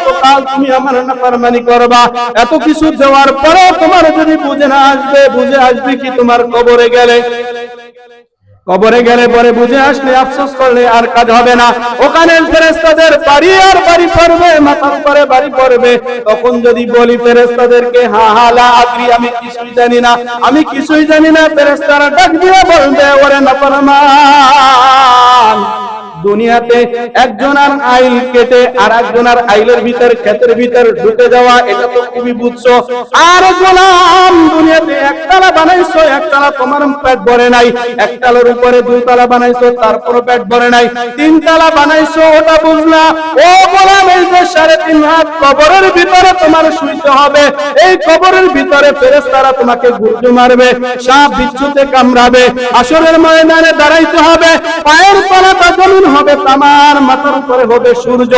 কতকাল তুমি আমার নাফরমানি করবা। এত কিছু দেওয়ার পরেও তোমার যদি বুঝে আসবে কি তোমার কবরে গেলে পরে বুঝে আসলে আফসোস করলে আর কাজ হবে না। ওখানে ফেরেশতাদের বাড়ি আর বাড়ি পড়বে, মাথার উপরে বাড়ি পড়বে। তখন যদি বলি ফেরেশতাদেরকে হা হা লা আদরি, আমি কিছুই জানি না, ফেরেশতারা ডাক দিয়ে বলবে ওরে নাফরমান, দুনিয়াতে একজনের আইল কেটে আর একজনের আইলের ভিতর ক্ষেতের ভিতর ঢুকে যাওয়া, এটা তো খুবই বুঝছো। আর গোলাম, দুনিয়াতে একতলা বানাইছো, একতলা তোমার পেট ভরে নাই, একতলার উপরে দুইতলা বানাইছো, তারপরও পেট ভরে নাই, তিনতলা বানাইছো, ওটা বুঝলা। ও গোলাম, এই যে 3.5 হাত কবরের ভিতরে তোমার শুইতে হবে, এই কবরের ভিতরে ফেরেশতারা তোমাকে গুরজু মারবে, সাপ বিচ্ছুতে কামড়াবে, হাসরের ময়দানে দাঁড়াইতে হবে, পায়ের তলাটা জমিন হবে তামার, মাথার উপরে হবে সূর্য।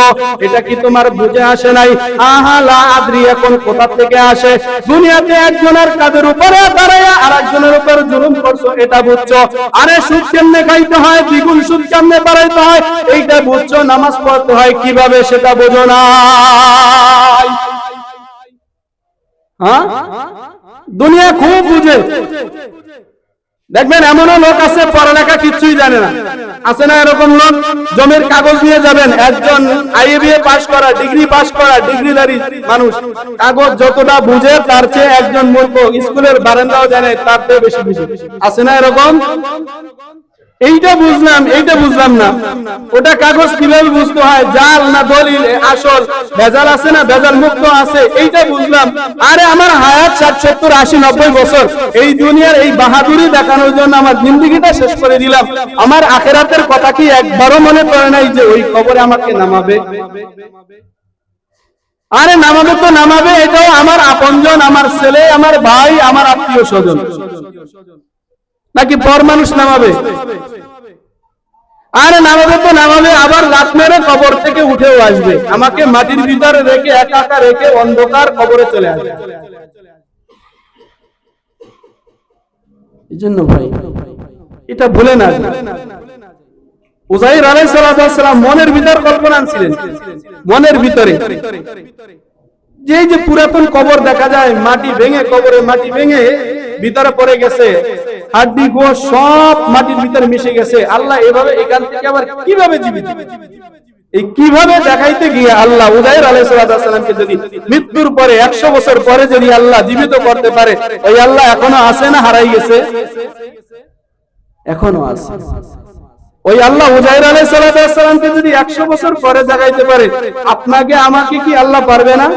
এটা কি তোমার বুঝে আসে নাই? আহা লা আদরি, এখন কোথা থেকে আসে? দুনিয়াতে একজনের কাদের উপরে দাঁড়ায়া আর একজনের উপর জুলুম করছো, এটা বুঝছো। আরে সুদ কেমনে খাইতে হয়, দ্বিগুণ সুদ কেমনে বাড়াইতে হয়, এইটা বুঝছো। নামাজ পড়তে হয় কিভাবে, সেটা বোঝো না। হ্যাঁ, দুনিয়া খুব বুঝে। দেখবেন এমনও লোক আছে পড়ালেখা কিছুই জানে না, আছে না এরকম লোক? জমির কাগজ নিয়ে যাবেন, একজন আইএবিএ পাস করা, ডিগ্রি পাস করা, ডিগ্রিধারী মানুষ, কাগজ যতটা বুঝে তার চেয়ে একজন মূর্খ স্কুলের বারান্দাও জানে তার চেয়ে বেশি বুঝে, আছে না এরকম? এইটা বুঝলাম না, ওটা কাগজ কিভাবে বুঝতে হয়, জাল না দলিল, আসল ভেজাল আছে না ভেজাল মুক্ত আছে, এইটা বুঝলাম। আরে আমার হায়াত 60, 70, 80, 90 বছর এই দুনিয়ার এই বাহাদুরি দেখানোর জন্য আমার জিন্দেগিটা শেষ করে দিলাম। আমার আখিরাতের কথা কি একবারও মনে পড়ে নাই যে ওই কবরে আমাকে নামাবে? আরে নামাবে তো নামাবে, এটাও আমার আপনজন, আমার ছেলে, আমার ভাই, আমার আত্মীয় স্বজন, নাকি পর মানুষ নামাবে? আরে নামাবে তো নামাবে, আবার লাত মেরে কবর থেকে উঠেও আসবে, আমাকে মাটির ভিতরে রেখে একা একা রেখে অন্ধকার কবরে চলে আসবে। এই জন্য ভাই এটা ভুলে না। উযাইর আলাইহিস সালাম মনের ভিতর কল্পনা আনছিলেন, মনের ভিতরে যে পুরাতন কবর দেখা যায়, মাটি ভেঙে, কবরে মাটি ভেঙে ভিতরে পড়ে গেছে, হাড্ডি গোশ সব মাটির ভিতরে মিশে গেছে। আল্লাহ এভাবে এখান থেকে আবার কিভাবে জীবিত, এই কিভাবে দেখাইতে গিয়ে আল্লাহ উযাইর আলাইহিস সালামকে যদি মৃত্যুর পরে 100 বছর পরে যদি আল্লাহ জীবিত করতে পারে, ওই আল্লাহ এখনো আছে না হারাই গেছে? এখনো আছে। ওই আল্লাহ উযাইর আলাইহিস সালামকে যদি 100 বছর পরে জাগাইতে পারে, আপনাকে আমাকে কি আল্লাহ পারবে না?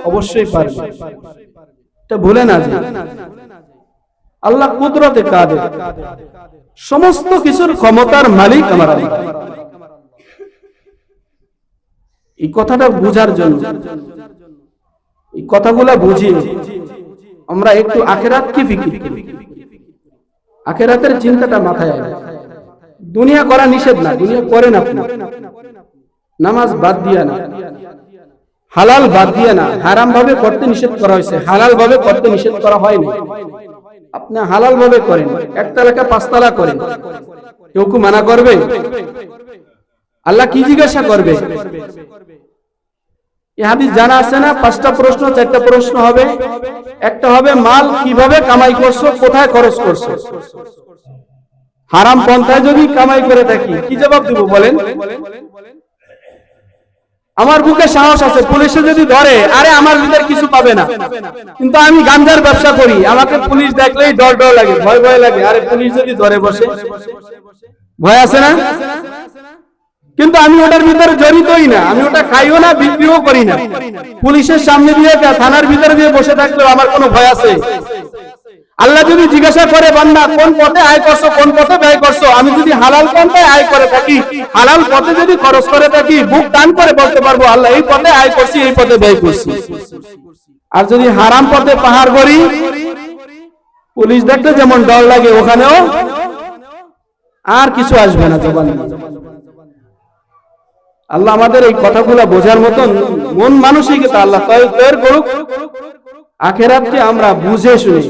অবশ্যই পারবে। এটা ভুলে না যে আল্লাহ কুদরতে কাদের, সমস্ত কিছুর ক্ষমতার মালিক আমার আল্লাহ। এই কথাটা বুঝার জন্য, এই কথাগুলা বুঝি আমরা একটু আখিরাত কি ফিকির করি, আখিরাতের চিন্তাটা মাথায় আনে। দুনিয়া করা নিষেধ না, দুনিয়া করেন আপনি, নামাজ বাদ দিয়া না, হালাল বাদ দিয়া না, হারাম ভাবে করতে নিষেধ করা হয়েছে, হালাল ভাবে করতে নিষেধ করা হয়নি। আপনি হালাল ভাবে করেন, 1 তালাকা 5 তালাক করেন, কেউ কি মানা করবে? আল্লাহ কি জিজ্ঞাসা করবে? এই হাদিস জানা আছে না? 5টা প্রশ্ন, 4টা প্রশ্ন হবে। একটা হবে মাল কিভাবে কামাই করছো, কোথায় খরচ করছো। হারাম পন্থায় যদি কামাই করে থাকি কি জবাব দেব বলেন? আমার বুকে সাহস আছে, পুলিশে যদি ধরে, আরে আমার ভিতর কিছু পাবে না, কিন্তু আমি গাঞ্জার ব্যবসা করি, আমাকে পুলিশ দেখলেই ডর লাগে, ভয় লাগে। আরে পুলিশ যদি ধরে বসে, ভয় আছে না? কিন্তু আমি ওটার ভিতরে জড়িতই না, আমি ওটা খাইও না, বিক্রিও করি না। পুলিশের সামনে দিয়ে থানার ভিতরে দিয়ে বসে থাকলেও আমার কোনো ভয় আছে? আল্লাহ যদি জিজ্ঞাসা করে বান্দা কোন পথে আয় করছো, কোন পথে ব্যয় করছো, আমি যদি হালাল পন্থায় আয় করে থাকি, হালাল পথে যদি খরচ করে থাকি, বুক টান করে বলতে পারবো আল্লাহ এই পথে আয় করছি, এই পথে ব্যয় করছি। আর যদি হারাম পথে পাহাড় করি, পুলিশ দেখলে যেমন ডর লাগে, ওখানেও আর কিছু আসবে না জবানে। আল্লাহ আমাদের এই কথাগুলো বোঝার মতন মন মানসিকতা আল্লাহ তৈরি করুক। আখিরাতকে আমরা বুঝে শুনি,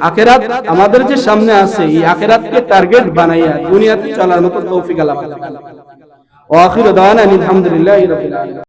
আখিরাত আমাদের যে সামনে আছে, এই আখিরাতকে টার্গেট বানাইয়া দুনিয়াতে চলার মতো তৌফিক আল্লাহ। ওয়া আখিরু দাওয়ানা আলহামদুলিল্লাহি রাব্বিল আলামিন।